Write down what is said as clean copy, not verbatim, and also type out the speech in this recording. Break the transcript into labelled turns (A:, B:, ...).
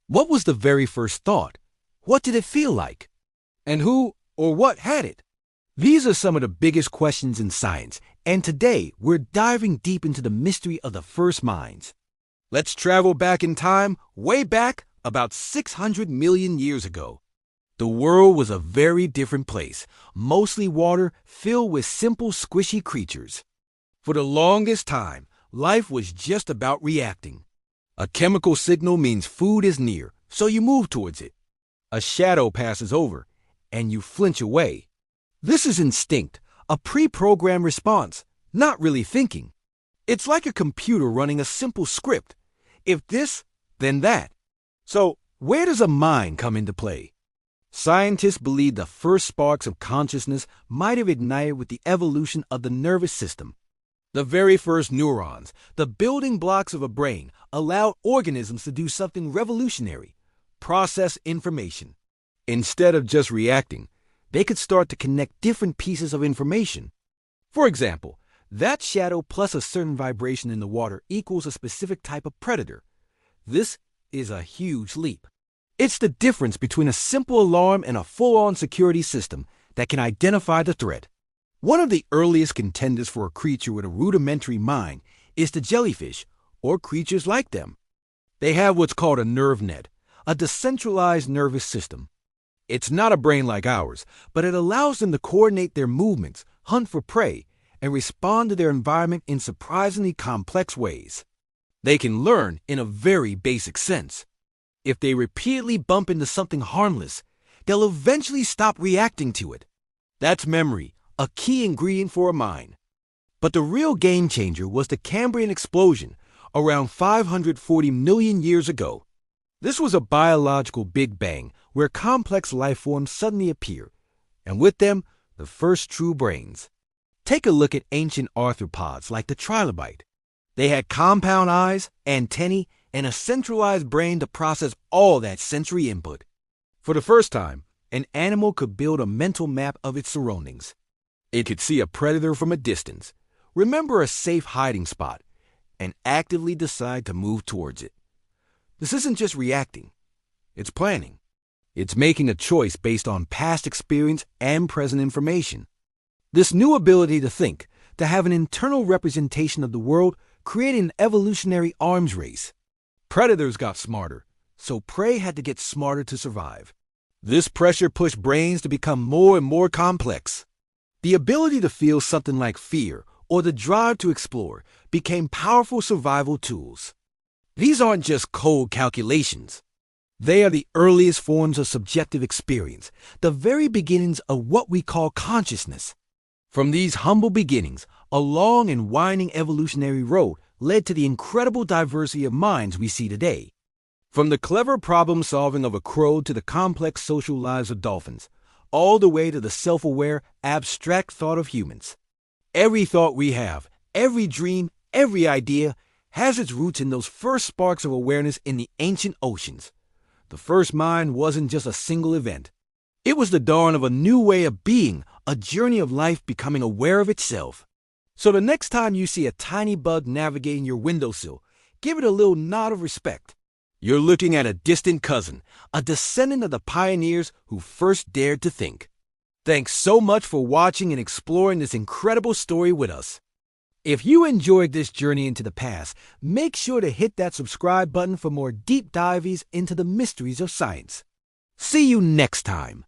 A: What was the very first thought? What did it feel like? And who or what had it? These are some of the biggest questions in science, and today we're diving deep into the mystery of the first minds. Let's travel back in time, way back, about 600 million years ago. The world was a very different place, mostly water filled with simple squishy creatures. For the longest time, life was just about reacting. A chemical signal means food is near, so you move towards it. A shadow passes over, and you flinch away. This is instinct, a pre-programmed response, not really thinking. It's like a computer running a simple script. If this, then that. So, where does a mind come into play? Scientists believe the first sparks of consciousness might have ignited with the evolution of the nervous system. The very first neurons, the building blocks of a brain, allowed organisms to do something revolutionary: process information. Instead of just reacting, they could start to connect different pieces of information. For example, that shadow plus a certain vibration in the water equals a specific type of predator. This is a huge leap. It's the difference between a simple alarm and a full-on security system that can identify the threat. One of the earliest contenders for a creature with a rudimentary mind is the jellyfish, or creatures like them. They have what's called a nerve net, a decentralized nervous system. It's not a brain like ours, but it allows them to coordinate their movements, hunt for prey, and respond to their environment in surprisingly complex ways. They can learn in a very basic sense. If they repeatedly bump into something harmless, they'll eventually stop reacting to it. That's memory, a key ingredient for a mind. But the real game changer was the Cambrian explosion around 540 million years ago. This was a biological Big Bang where complex life forms suddenly appear, and with them, the first true brains. Take a look at ancient arthropods like the trilobite. They had compound eyes, antennae, and a centralized brain to process all that sensory input. For the first time, an animal could build a mental map of its surroundings. It could see a predator from a distance, remember a safe hiding spot, and actively decide to move towards it. This isn't just reacting. It's planning. It's making a choice based on past experience and present information. This new ability to think, to have an internal representation of the world, created an evolutionary arms race. Predators got smarter, so prey had to get smarter to survive. This pressure pushed brains to become more and more complex. The ability to feel something like fear or the drive to explore became powerful survival tools. These aren't just cold calculations. They are the earliest forms of subjective experience, the very beginnings of what we call consciousness. From these humble beginnings, a long and winding evolutionary road led to the incredible diversity of minds we see today. From the clever problem-solving of a crow to the complex social lives of dolphins, all the way to the self-aware, abstract thought of humans. Every thought we have, every dream, every idea, has its roots in those first sparks of awareness in the ancient oceans. The first mind wasn't just a single event. It was the dawn of a new way of being, a journey of life becoming aware of itself. So the next time you see a tiny bug navigating your windowsill, give it a little nod of respect. You're looking at a distant cousin, a descendant of the pioneers who first dared to think. Thanks so much for watching and exploring this incredible story with us. If you enjoyed this journey into the past, make sure to hit that subscribe button for more deep dives into the mysteries of science. See you next time.